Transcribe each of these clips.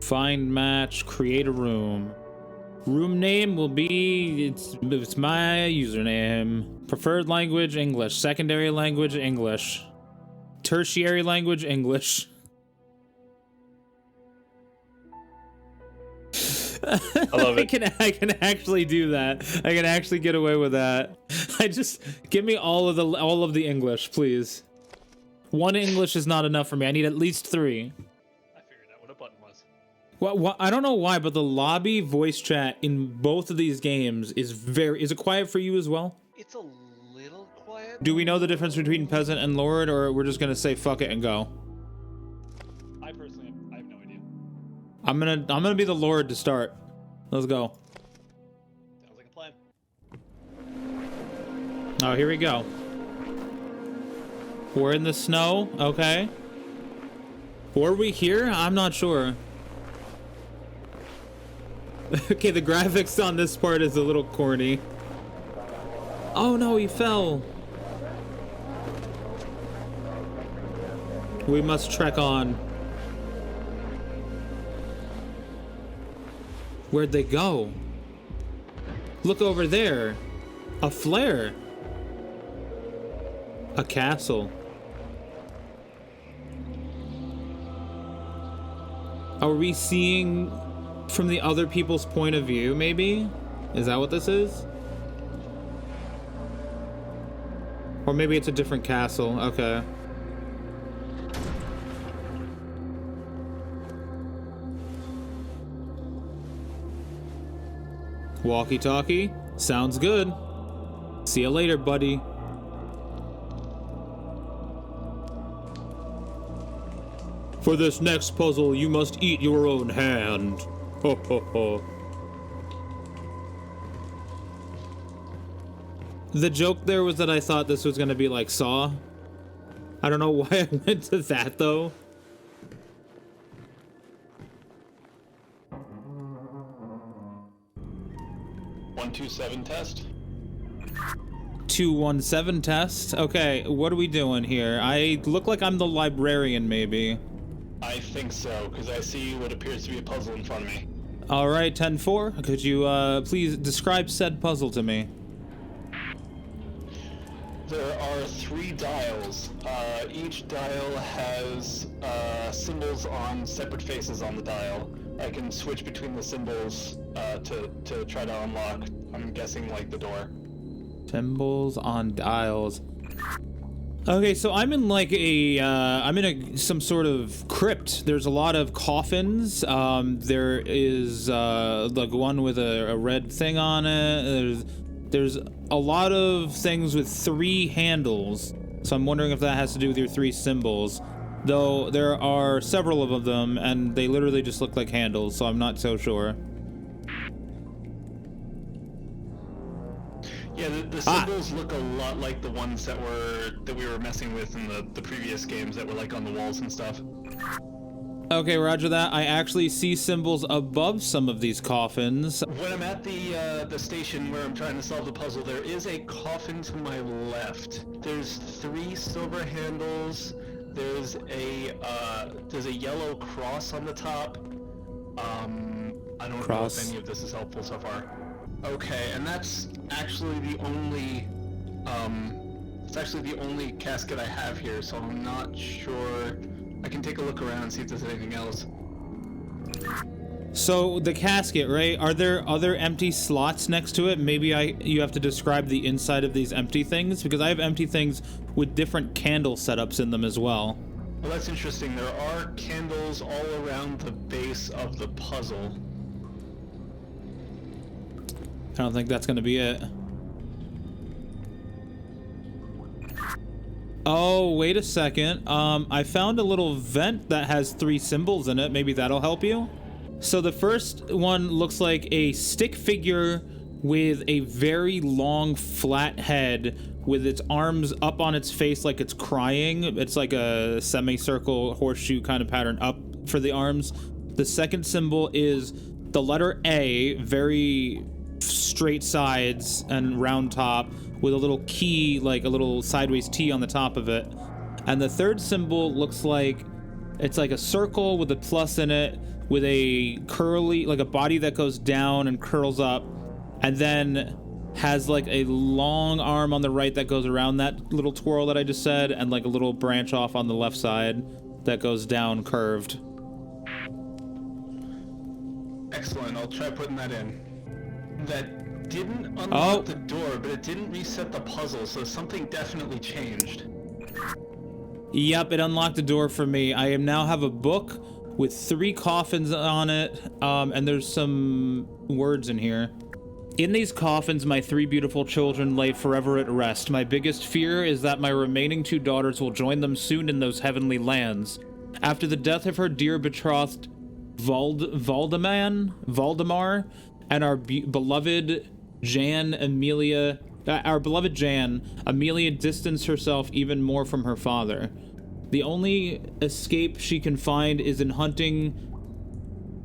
Find match, create a room. Room name will be, it's my username. Preferred language, English. Secondary language, English. Tertiary language, English. I love it. I can actually do that. I can actually get away with that. I just give me all of the English, please. One English is not enough for me. I need at least 3. I figured out what a button was. Well, I don't know why, but the lobby voice chat in both of these games is is it quiet for you as well? It's a little quiet. Do we know the difference between peasant and lord, or we're just gonna say fuck it and go? I personally, I have no idea. I'm gonna be the lord to start. Let's go. Sounds like a plan. Oh, here we go. We're in the snow, okay. Were we here? I'm not sure. Okay, the graphics on this part is a little corny. Oh no, he fell. We must trek on. Where'd they go? Look over there. A flare. A castle. Are we seeing from the other people's point of view, maybe? Is that what this is? Or maybe it's a different castle. Okay. Walkie-talkie? Sounds good. See you later, buddy. For this next puzzle, you must eat your own hand. Ho ho ho. The joke there was that I thought this was gonna be like Saw. I don't know why I went to that though. One, 2, 7 test. 217 test. Okay, what are we doing here? I look like I'm the librarian, maybe. I think so, because I see what appears to be a puzzle in front of me. All right, 10-4. Could you please describe said puzzle to me? There are 3 dials. Each dial has symbols on separate faces on the dial. I can switch between the symbols to try to unlock, I'm guessing, like the door. Symbols on dials. Okay, so I'm in like some sort of crypt. There's a lot of coffins. There is like one with a red thing on it. There's a lot of things with 3 handles. So I'm wondering if that has to do with your 3 symbols. Though there are several of them, and they literally just look like handles, so I'm not so sure. Yeah, the symbols look a lot like the ones that we were messing with in the previous games that were like on the walls and stuff. Okay, roger that. I actually see symbols above some of these coffins. When I'm at the station where I'm trying to solve the puzzle, there is a coffin to my left. There's 3 silver handles. There's a yellow cross on the top. I don't know if any of this is helpful so far. Okay, and that's actually the only casket I have here, so I'm not sure. I can take a look around and see if there's anything else. So the casket, right? Are there other empty slots next to it? Maybe you have to describe the inside of these empty things, because I have empty things with different candle setups in them as well. Well, that's interesting. There are candles all around the base of the puzzle. I don't think that's gonna be it. Oh, wait a second. I found a little vent that has 3 symbols in it. Maybe that'll help you. So the first one looks like a stick figure with a very long flat head with its arms up on its face like it's crying. It's like a semicircle horseshoe kind of pattern up for the arms. The second symbol is the letter A, very straight sides and round top, with a little key, like a little sideways T on the top of it. And the third symbol looks like it's like a circle with a plus in it, with a curly, like a body that goes down and curls up, and then has like a long arm on the right that goes around that little twirl that I just said, and like a little branch off on the left side that goes down curved. Excellent. I'll try putting that in. That didn't unlock the door, but it didn't reset the puzzle, so something definitely changed. Yep, it unlocked the door for me. I now have a book with 3 coffins on it, and there's some words in here. In these coffins, my 3 beautiful children lay forever at rest. My biggest fear is that my remaining 2 daughters will join them soon in those heavenly lands. After the death of her dear betrothed Valdemar, and our beloved Amelia distanced herself even more from her father. The only escape she can find is in hunting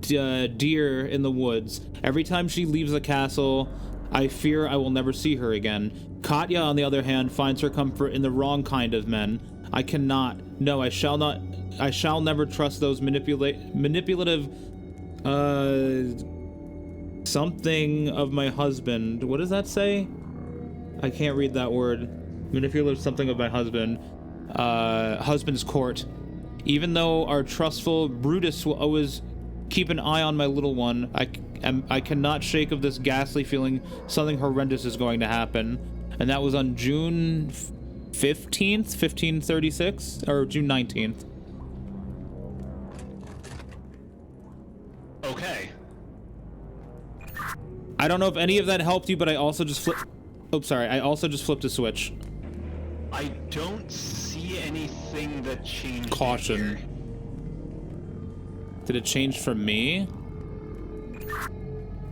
deer in the woods. Every time she leaves the castle, I fear I will never see her again. Katya, on the other hand, finds her comfort in the wrong kind of men. I shall never trust those manipulative something of my husband. What does that say? I can't read that word. Manipulative something of my husband. Husband's court. Even though our trustful Brutus will always keep an eye on my little one, I cannot shake of this ghastly feeling something horrendous is going to happen. And that was on June 15th, 1536, or June 19th. Okay. I don't know if any of that helped you, but I also just I also just flipped a switch. I don't see anything that changed. Caution. Here. Did it change for me?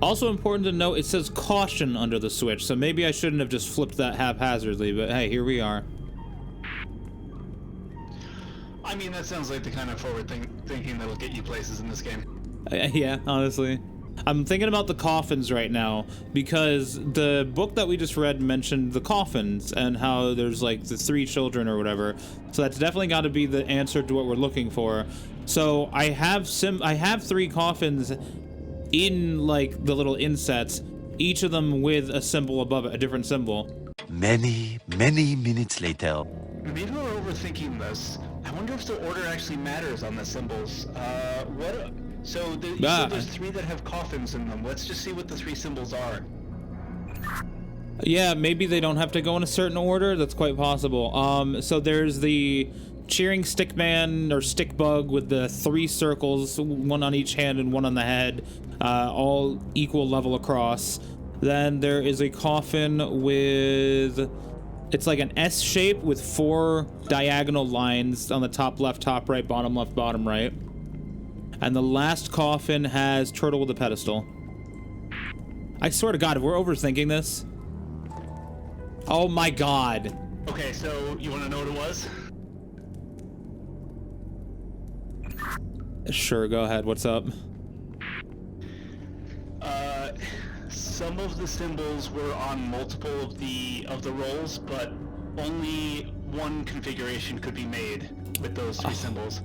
Also important to note, it says caution under the switch, so maybe I shouldn't have just flipped that haphazardly, but hey, here we are. I mean, that sounds like the kind of forward thinking that'll get you places in this game. Yeah, honestly. I'm thinking about the coffins right now, because the book that we just read mentioned the coffins and how there's like the 3 children or whatever. So that's definitely got to be the answer to what we're looking for. So I have 3 coffins in like the little insets, each of them with a symbol above it, a different symbol. Many minutes later. Maybe we're overthinking this. I wonder if the order actually matters on the symbols. So there's 3 that have coffins in them. Let's just see what the 3 symbols are. Yeah, maybe they don't have to go in a certain order. That's quite possible. So there's the cheering stick man or stick bug with the 3 circles, 1 on each hand and 1 on the head, all equal level across. Then there is a coffin with, it's like an S shape with 4 diagonal lines on the top left, top right, bottom left, bottom right. And the last coffin has turtle with a pedestal. I swear to God, if we're overthinking this. Oh my God. Okay, so you want to know what it was? Sure, go ahead. What's up? Some of the symbols were on multiple of the rolls, but only one configuration could be made with those 3 symbols.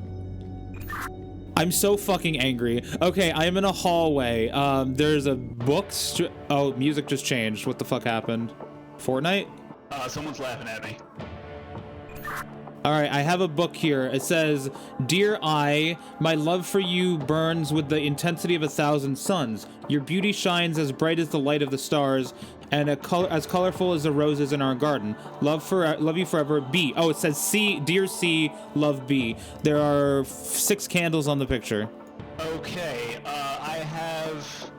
I'm so fucking angry. Okay, I am in a hallway. There's a book. Oh, music just changed. What the fuck happened? Fortnite? Someone's laughing at me. All right, I have a book here. It says, "Dear I, my love for you burns with the intensity of 1,000 suns. Your beauty shines as bright as the light of the stars, and as colorful as the roses in our garden. Love you forever, B." Oh, it says C, dear C, love B. There are 6 candles on the picture. Okay, I have,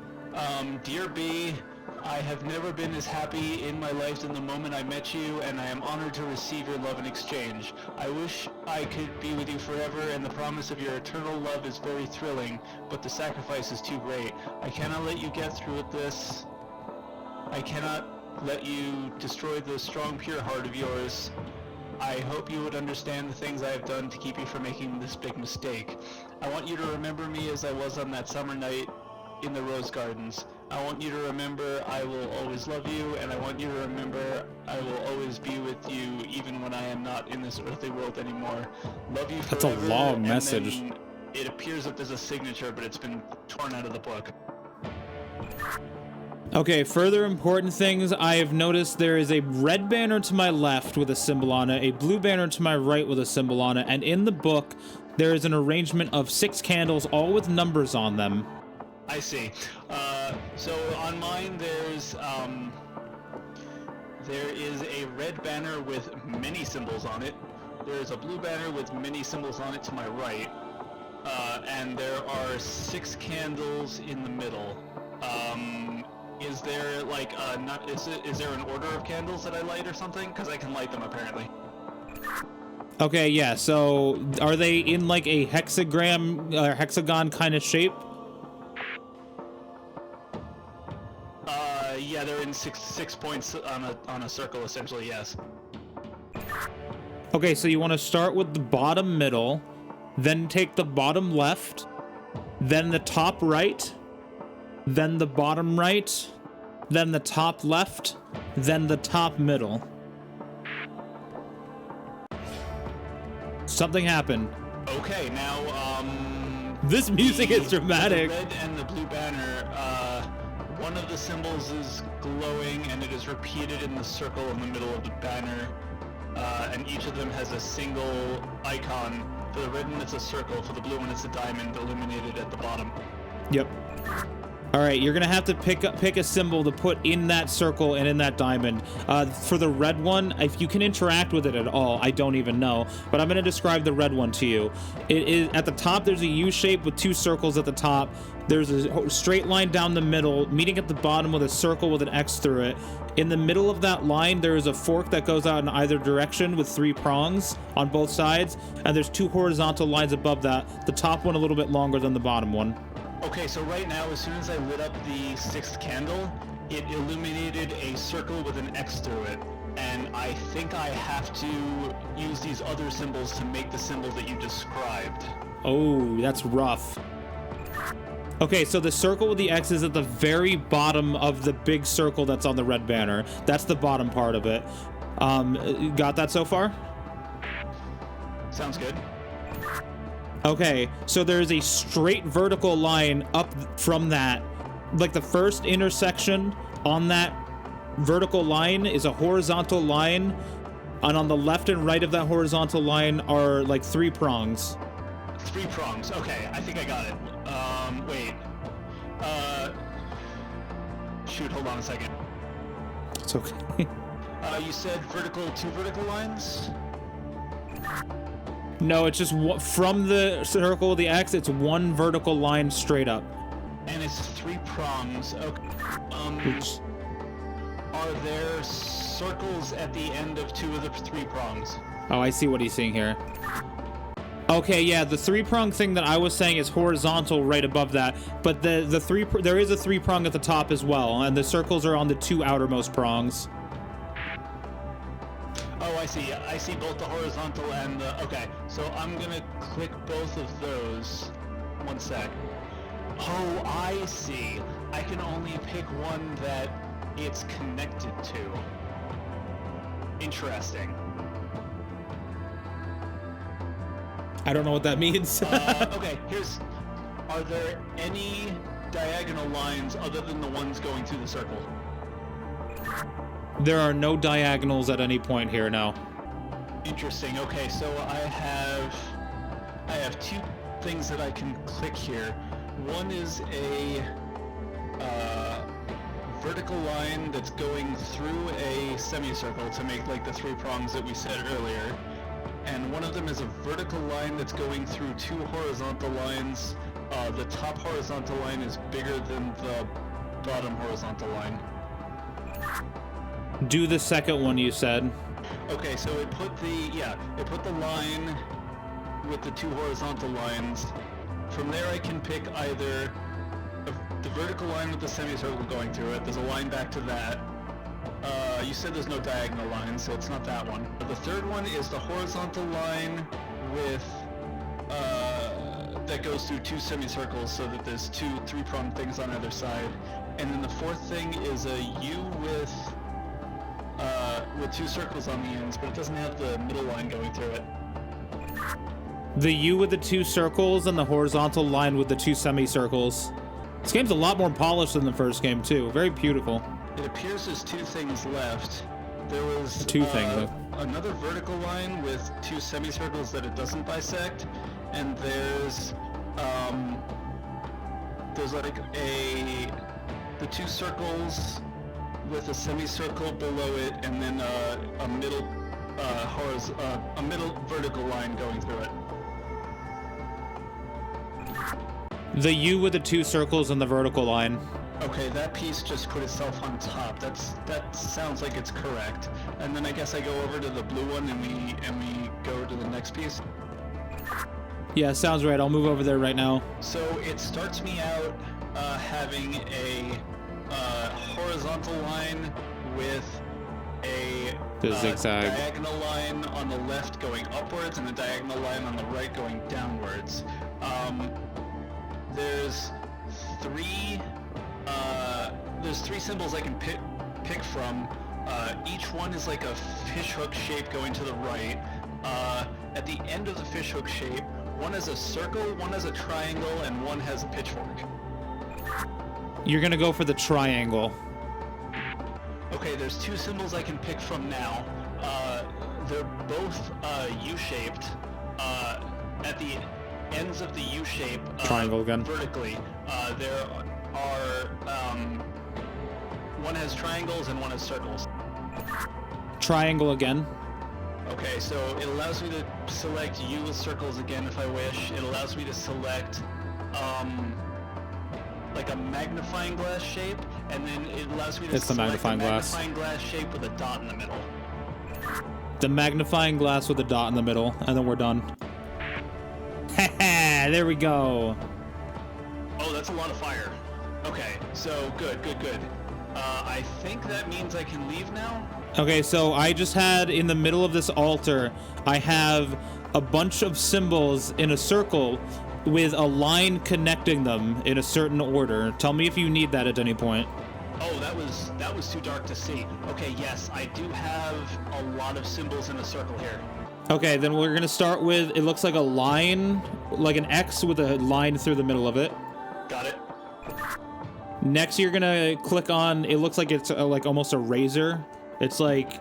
dear B, I have never been as happy in my life than the moment I met you, and I am honored to receive your love in exchange. I wish I could be with you forever, and the promise of your eternal love is very thrilling, but the sacrifice is too great. I cannot let you get through with this. I cannot let you destroy the strong, pure heart of yours. I hope you would understand the things I have done to keep you from making this big mistake. I want you to remember me as I was on that summer night in the rose gardens. I want you to remember I will always love you, and I want you to remember I will always be with you even when I am not in this earthly world anymore. Love you forever. That's a long message. it appears that there's a signature, but it's been torn out of the book. Okay, further important things. I have noticed there is a red banner to my left with a symbol on it, a blue banner to my right with a symbol on it, and in the book, there is an arrangement of 6 candles, all with numbers on them. I see. So on mine, there is a red banner with many symbols on it. There is a blue banner with many symbols on it to my right. And there are 6 candles in the middle. Is there like is there an order of candles that I light or something? Because I can light them apparently. Okay, yeah, so are they in like a hexagon kind of shape? Yeah, they're in six points on a circle essentially, yes. Okay, so you want to start with the bottom middle, then take the bottom left, then the top right, then the bottom right, then the top left, then the top middle. Something happened. Okay, now This music is dramatic. The red and the blue banner, one of the symbols is glowing and it is repeated in the circle in the middle of the banner. And each of them has a single icon. For the red one, it's a circle. For the blue one, it's a diamond illuminated at the bottom. Yep. All right, you're gonna have to pick a symbol to put in that circle and in that diamond. For the red one, if you can interact with it at all, I don't even know. But I'm gonna describe the red one to you. It is at the top. There's a U shape with 2 circles at the top. There's a straight line down the middle, meeting at the bottom with a circle with an X through it. In the middle of that line, there is a fork that goes out in either direction with 3 prongs on both sides, and there's 2 horizontal lines above that. The top one a little bit longer than the bottom one. Okay, so right now, as soon as I lit up the 6th candle, it illuminated a circle with an X through it. And I think I have to use these other symbols to make the symbol that you described. Oh, that's rough. Okay, so the circle with the X is at the very bottom of the big circle that's on the red banner. That's the bottom part of it. Got that so far? Sounds good. Okay, so there's a straight vertical line up from that. Like the first intersection on that vertical line is a horizontal line, and on the left and right of that horizontal line are like 3 prongs. 3 prongs. Okay, I think I got it. Wait. Shoot, hold on a second. It's okay. You said 2 vertical lines? No, it's just from the circle of the X, it's 1 vertical line straight up. And it's 3 prongs. Okay. Oops. Are there circles at the end of 2 of the 3 prongs? Oh, I see what he's saying here. Okay, yeah, the 3-prong thing that I was saying is horizontal right above that, but there is a 3-prong at the top as well, and the circles are on the 2 outermost prongs. Oh, I see. I see both the horizontal and the... Okay, so I'm gonna click both of those. One sec. Oh, I see. I can only pick one that it's connected to. Interesting. I don't know what that means. Okay, are there any diagonal lines other than the ones going through the circle? There are no diagonals at any point here now. Interesting. Okay, so I have 2 things that I can click here. One is a vertical line that's going through a semicircle to make like the 3 prongs that we said earlier. And one of them is a vertical line that's going through 2 horizontal lines. The top horizontal line is bigger than the bottom horizontal line. Do the second one you said. Okay, so it put the line with the 2 horizontal lines. From there I can pick either the vertical line with the semicircle going through it. There's a line back to that. You said there's no diagonal lines, so it's not that one. The third one is the horizontal line with that goes through 2 semicircles, so that there's 2 3-pronged things on either side. And then the fourth thing is a U with 2 circles on the ends, but it doesn't have the middle line going through it. The U with the 2 circles and the horizontal line with the 2 semicircles. This game's a lot more polished than the first game too. Very beautiful. It appears there's 2 things left. There was 2 things. another vertical line with 2 semicircles that it doesn't bisect, and there's like the 2 circles with a semicircle below it, and then a middle vertical line going through it. The U with the 2 circles and the vertical line. Okay, that piece just put itself on top. That sounds like it's correct. And then I guess I go over to the blue one and we go to the next piece. Yeah, sounds right. I'll move over there right now. So it starts me out having a horizontal line with a zigzag diagonal line on the left going upwards and a diagonal line on the right going downwards. There's 3 symbols I can pick from. Each one is like a fishhook shape going to the right. At the end of the fishhook shape, one has a circle, one has a triangle, and one has a pitchfork. You're gonna go for the triangle. Okay, there's 2 symbols I can pick from now. They're both U-shaped. At the ends of the U-shape, Triangle again. vertically, there are one has triangles and one has circles. Triangle again. Okay, so it allows me to select U with circles again if I wish. It allows me to select like a magnifying glass shape, and then it allows me to It's the select magnifying a glass. magnifying glass shape with a dot in the middle. The magnifying glass with a dot in the middle, and then we're done. Haha, there we go. Oh, that's a lot of fire. Okay, so good. I think that means I can leave now. Okay, so I just had in the middle of this altar, I have a bunch of symbols in a circle with a line connecting them in a certain order. Tell me if you need that at any point. Oh, that was too dark to see. Okay, yes, I do have a lot of symbols in a circle here. Okay, then we're gonna start with, it looks like a line, like an X with a line through the middle of it. Got it. Next, you're gonna click on, it looks like it's like almost a razor. It's like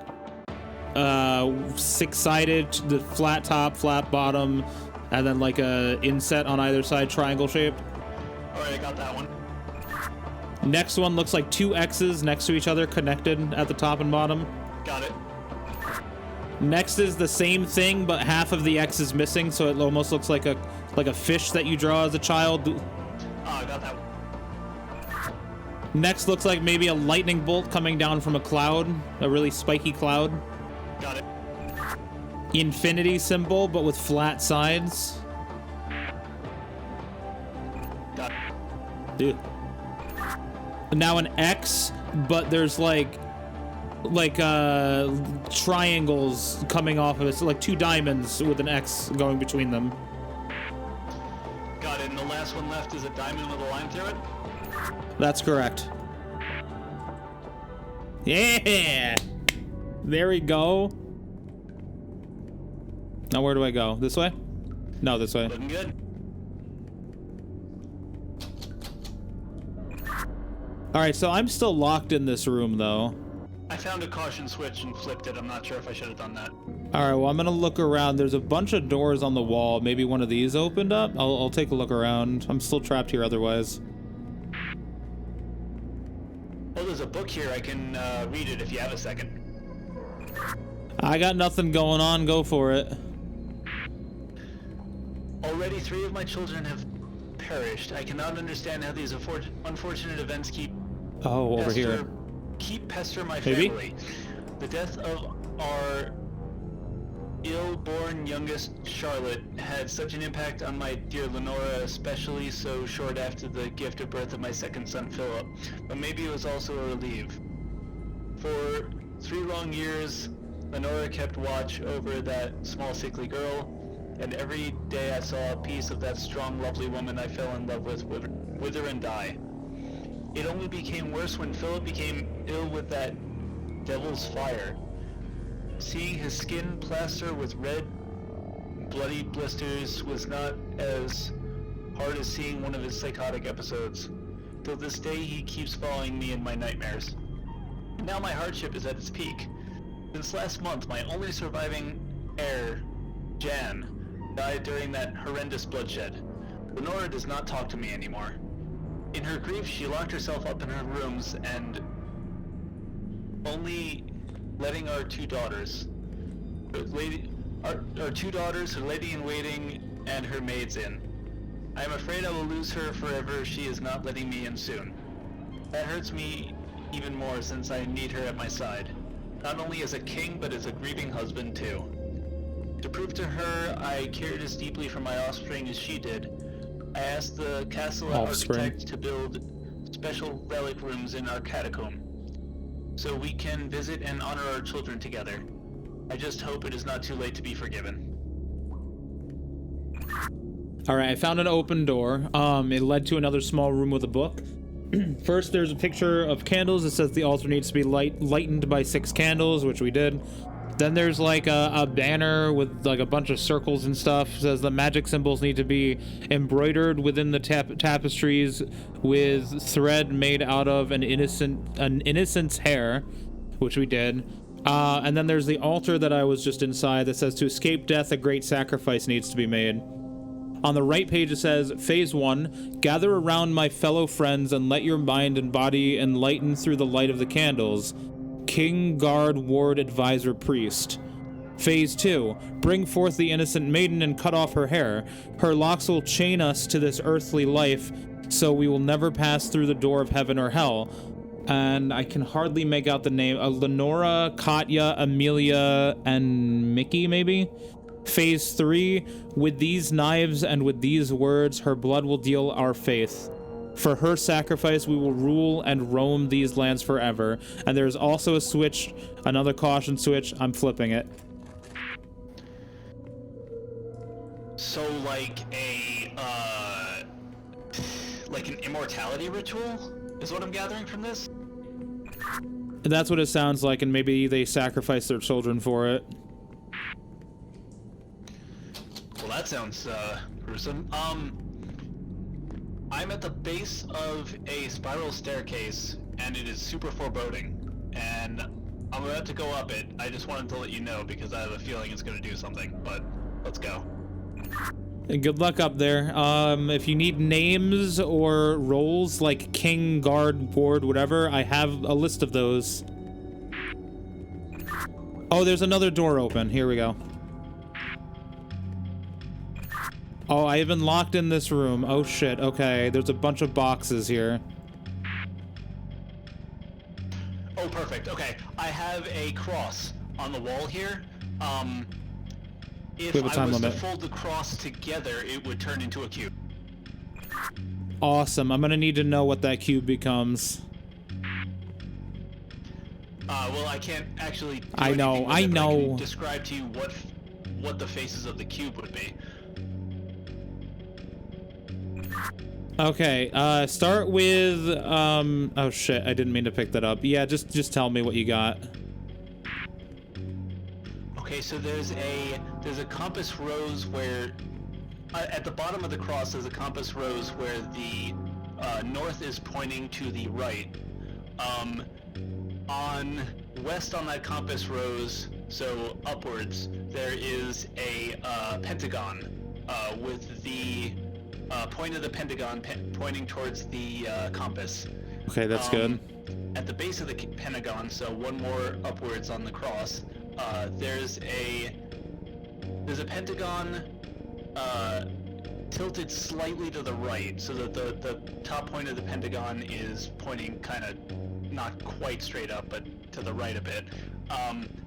6-sided, the flat top, flat bottom, and then like a inset on either side, triangle shape. All right, I got that one. Next one looks like 2 X's next to each other, connected at the top and bottom. Got it. Next is the same thing, but half of the X is missing, so it almost looks like a fish that you draw as a child. Oh, I got that one. Next looks like maybe a lightning bolt coming down from a cloud, a really spiky cloud. Got it. Infinity symbol, but with flat sides. Got it. Dude. Now an X, but there's like triangles coming off of it, so like 2 diamonds with an X going between them. Got it. And the last one left is a diamond with a line through it. That's correct. Yeah! There we go. Now where do I go? This way? No, this way. Looking good. Alright, so I'm still locked in this room, though. I found a caution switch and flipped it. I'm not sure if I should have done that. Alright, well, I'm gonna look around. There's a bunch of doors on the wall. Maybe one of these opened up? I'll take a look around. I'm still trapped here otherwise. Oh, there's a book here. I can read it if you have a second. I got nothing going on. Go for it. Already 3 of my children have perished. I cannot understand how these unfortunate events keep Oh, over here. pester my Maybe? family. The death of our ill-born youngest Charlotte had such an impact on my dear Lenora, especially so short after the gift of birth of my second son Philip. But maybe it was also a relief. For 3 long years, Lenora kept watch over that small sickly girl, and every day I saw a piece of that strong, lovely woman I fell in love with wither and die. It only became worse when Philip became ill with that devil's fire. Seeing his skin plaster with red bloody blisters was not as hard as seeing one of his psychotic episodes. Till this day, he keeps following me in my nightmares. Now my hardship is at its peak. Since last month, my only surviving heir, Jan, died during that horrendous bloodshed. Lenora does not talk to me anymore. In her grief, she locked herself up in her rooms and only letting our two daughters, her lady-in-waiting, and her maids in. I am afraid I will lose her forever if she is not letting me in soon. That hurts me even more since I need her at my side, not only as a king but as a grieving husband too. To prove to her I cared as deeply for my offspring as she did, I asked the castle architect to build special relic rooms in our catacomb, so we can visit and honor our children together. I just hope it is not too late to be forgiven. All right, I found an open door. It led to another small room with a book. First, there's a picture of candles. It says the altar needs to be lightened by 6 candles, which we did. Then there's like a banner with like a bunch of circles and stuff. It says the magic symbols need to be embroidered within the tapestries with thread made out of an innocent's hair, which we did. And then there's the altar that I was just inside that says to escape death, a great sacrifice needs to be made. On the right page it says, Phase 1, gather around my fellow friends and let your mind and body enlighten through the light of the candles. King, guard, ward, advisor, priest. Phase 2, bring forth the innocent maiden and cut off her hair. Her locks will chain us to this earthly life, so we will never pass through the door of heaven or hell. And I can hardly make out the name. Lenora, Katya, Amelia, and Mickey, maybe? Phase 3, with these knives and with these words, her blood will deal our faith. For her sacrifice, we will rule and roam these lands forever. And there's also a switch, another caution switch. I'm flipping it. So like an immortality ritual is what I'm gathering from this? That's what it sounds like, and maybe they sacrifice their children for it. Well, that sounds gruesome. I'm at the base of a spiral staircase, and it is super foreboding. And I'm about to go up it. I just wanted to let you know because I have a feeling it's going to do something. But let's go. And good luck up there. If you need names or roles like king, guard, ward, whatever, I have a list of those. Oh, there's another door open. Here we go. Oh, I have been locked in this room. Oh shit, okay. There's a bunch of boxes here. Oh, perfect. Okay, I have a cross on the wall here. If I was to fold the cross together, it would turn into a cube. Awesome. I'm gonna need to know what that cube becomes. Well, I can't actually do I know. I can describe to you what the faces of the cube would be. Okay, start with, oh shit, I didn't mean to pick that up. Yeah, just tell me what you got. Okay, so there's a compass rose where, at the bottom of the cross there's a compass rose where the north is pointing to the right. On west on that compass rose, so upwards, there is a pentagon with the point of the pentagon pointing towards the compass. Okay, that's good. At the base of the pentagon, so one more upwards on the cross, there's a pentagon tilted slightly to the right, so that the top point of the pentagon is pointing kind of not quite straight up, but to the right a bit.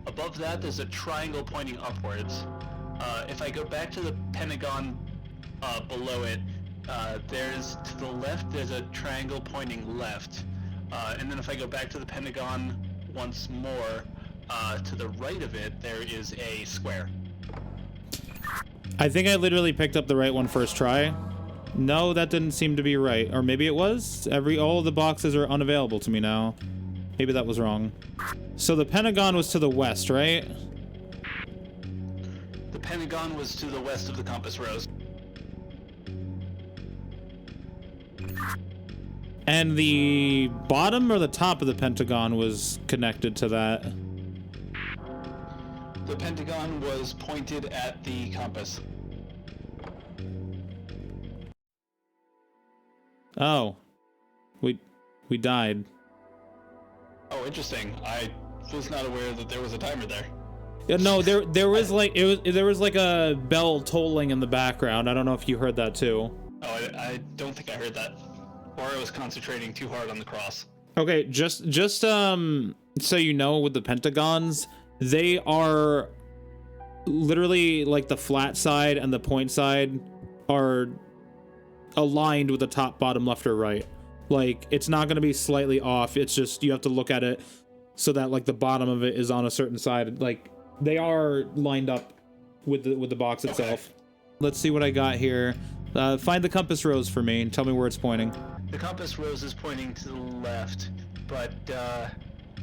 Above that, there's a triangle pointing upwards. If I go back to the pentagon below it, there's to the left, there's a triangle pointing left. And then if I go back to the pentagon once more, to the right of it, there is a square. I think I literally picked up the right one first try. No, that didn't seem to be right. Or maybe it was? All of the boxes are unavailable to me now. Maybe that was wrong. So the pentagon was to the west, right? The pentagon was to the west of the compass rose. And the bottom or the top of the pentagon was connected to that? The pentagon was pointed at the compass. Oh. We died. Oh, interesting. I was not aware that there was a timer there. Yeah, no, there was like there was like a bell tolling in the background. I don't know if you heard that too. Oh, I don't think I heard that. Or I was concentrating too hard on the cross. Okay, just so you know, with the pentagons, they are literally like the flat side and the point side are aligned with the top, bottom, left, or right. Like, it's not going to be slightly off. It's just you have to look at it so that like the bottom of it is on a certain side. Like, they are lined up with the box itself. Okay. Let's see what I got here. Find the compass rose for me and tell me where it's pointing. The compass rose is pointing to the left, but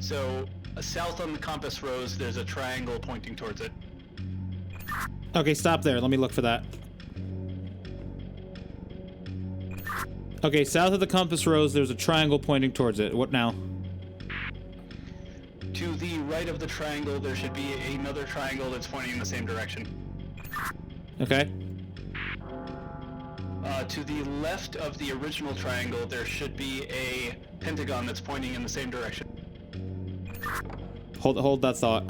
so south on the compass rose, there's a triangle pointing towards it. Okay, stop there. Let me look for that. Okay, south of the compass rose, there's a triangle pointing towards it. What now? To the right of the triangle, there should be another triangle that's pointing in the same direction. Okay. To the left of the original triangle, there should be a pentagon that's pointing in the same direction. Hold that thought.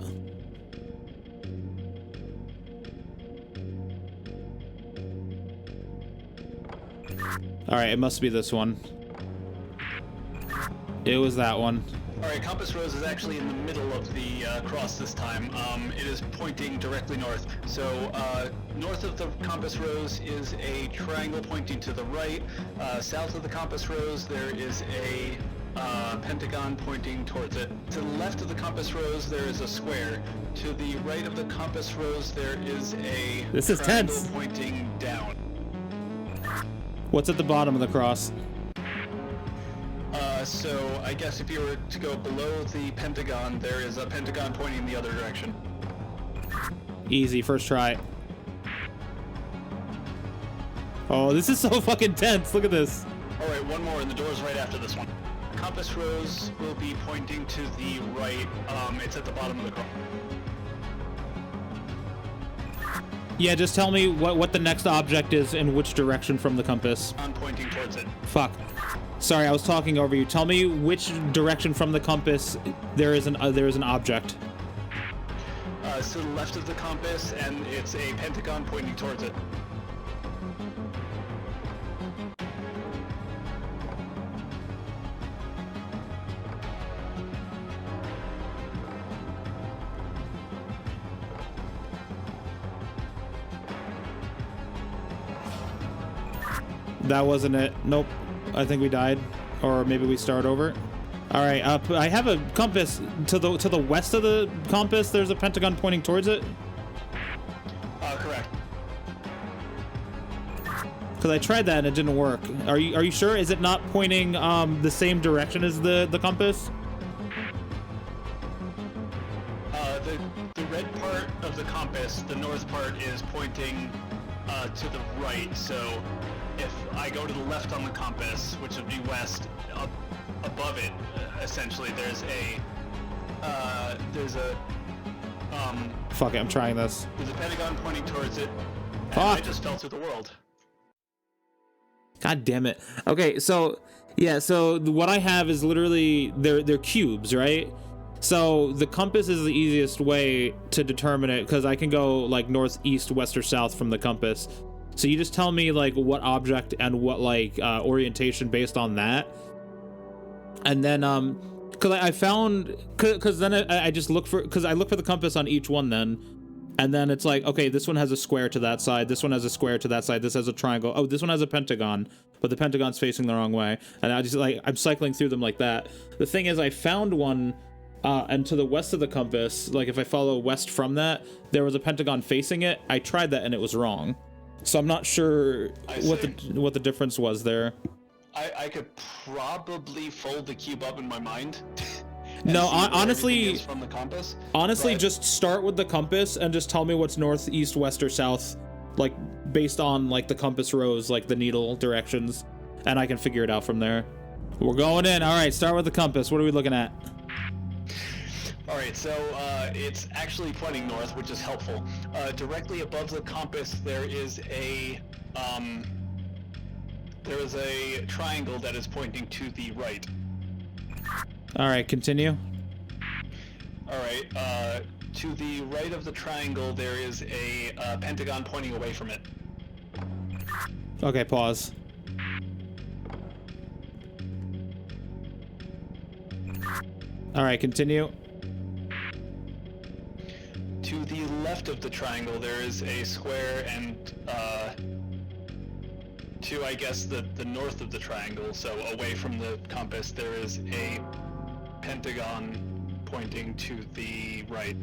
All right, it must be this one. It was that one. All right, compass rose is actually in the middle of the cross this time. It is pointing directly north. So north of the compass rose is a triangle pointing to the right. South of the compass rose, there is a pentagon pointing towards it. To the left of the compass rose, there is a square. To the right of the compass rose, there is a triangle tense. Pointing down. What's at the bottom of the cross? So I guess if you were to go below the pentagon, there is a pentagon pointing in the other direction. Easy, first try. Oh, this is so fucking tense. Look at this. All right, one more, and the door's right after this one. Compass rose will be pointing to the right. It's at the bottom of the cross. Yeah, just tell me what the next object is and which direction from the compass. I'm pointing towards it. Fuck. Sorry, I was talking over you. Tell me which direction from the compass there is an object. It's to the left of the compass, and it's a pentagon pointing towards it. That wasn't it. Nope. I think we died, or maybe we start over. All right, I have a compass to the west of the compass. There's a pentagon pointing towards it. Correct. Because I tried that and it didn't work. Are you sure? Is it not pointing the same direction as the compass? The red part of the compass, the north part, is pointing to the right. So if I go to the left on the compass, which would be west, up above it, essentially, there's a Fuck it, I'm trying this. There's a pentagon pointing towards it, and Fuck. I just fell to the world. God damn it. Okay, so yeah, so what I have is literally they're cubes, right? So the compass is the easiest way to determine it because I can go like north, east, west, or south from the compass. So you just tell me like what object and what like orientation based on that, and then because I found because then I just look for I look for the compass on each one then, and then it's like, okay, this one has a square to that side, this one has a square to that side, this has a triangle, oh, this one has a pentagon, but the pentagon's facing the wrong way, and I just like I'm cycling through them like that. The thing is, I found one. And to the west of the compass, like if I follow west from that, there was a pentagon facing it. I tried that and it was wrong. So I'm not sure what the difference was there. I could probably fold the cube up in my mind No, see where everything honestly, is from the compass. honestly, But- just start with the compass and just tell me what's north, east, west, or south, like based on like the compass rose, like the needle directions, and I can figure it out from there. We're going in. All right, start with the compass. What are we looking at? All right, so it's actually pointing north, which is helpful. Directly above the compass, there is a triangle that is pointing to the right. All right, continue. All right, to the right of the triangle, there is a pentagon pointing away from it. Okay, pause. All right, continue. To the left of the triangle, there is a square, and to, I guess, the north of the triangle, so away from the compass, there is a pentagon pointing to the right.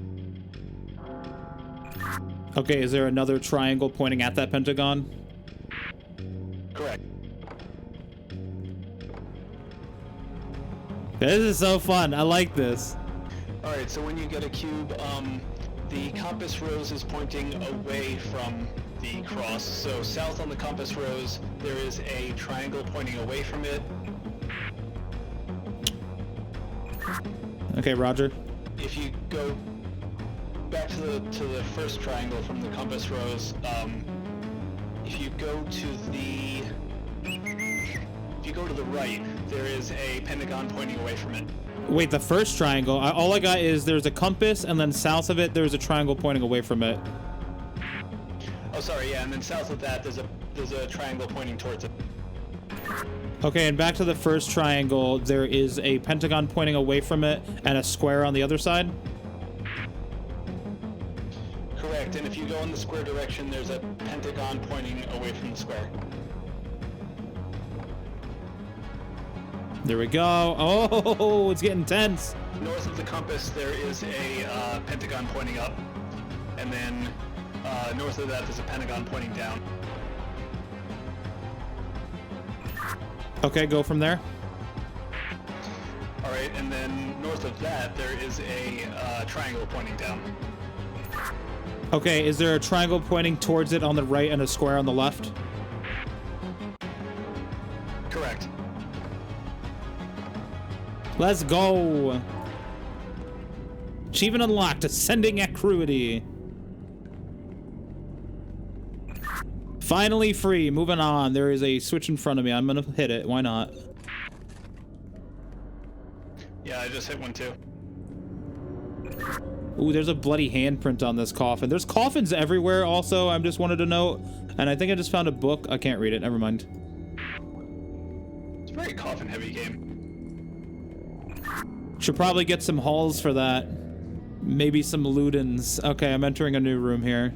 Okay, is there another triangle pointing at that pentagon? Correct. This is so fun. I like this. All right, so when you get a cube, the compass rose is pointing away from the cross. So south on the compass rose, there is a triangle pointing away from it. Okay, Roger. If you go back to the first triangle from the compass rose, if you go to the right, there is a pentagon pointing away from it. Wait, the first triangle. All I got is there's a compass, and then south of it, there's a triangle pointing away from it. Oh, sorry, yeah, and then south of that, there's a triangle pointing towards it. Okay, and back to the first triangle, there is a pentagon pointing away from it, and a square on the other side. Correct, and if you go in the square direction, there's a pentagon pointing away from the square. There we go. Oh, it's getting tense. North of the compass, there is a pentagon pointing up, and then north of that, there's a pentagon pointing down. Okay, go from there. All right, and then north of that, there is a triangle pointing down. Okay, is there a triangle pointing towards it on the right and a square on the left? Correct. Let's go. Achievement unlocked. Ascending Acuity. Finally free. Moving on. There is a switch in front of me. I'm gonna hit it. Why not? Yeah, I just hit one too. Ooh, there's a bloody handprint on this coffin. There's coffins everywhere also, I just wanted to note. And I think I just found a book. I can't read it. Never mind. It's a very coffin-heavy game. Should probably get some hauls for that. Maybe some Ludens. Okay, I'm entering a new room here.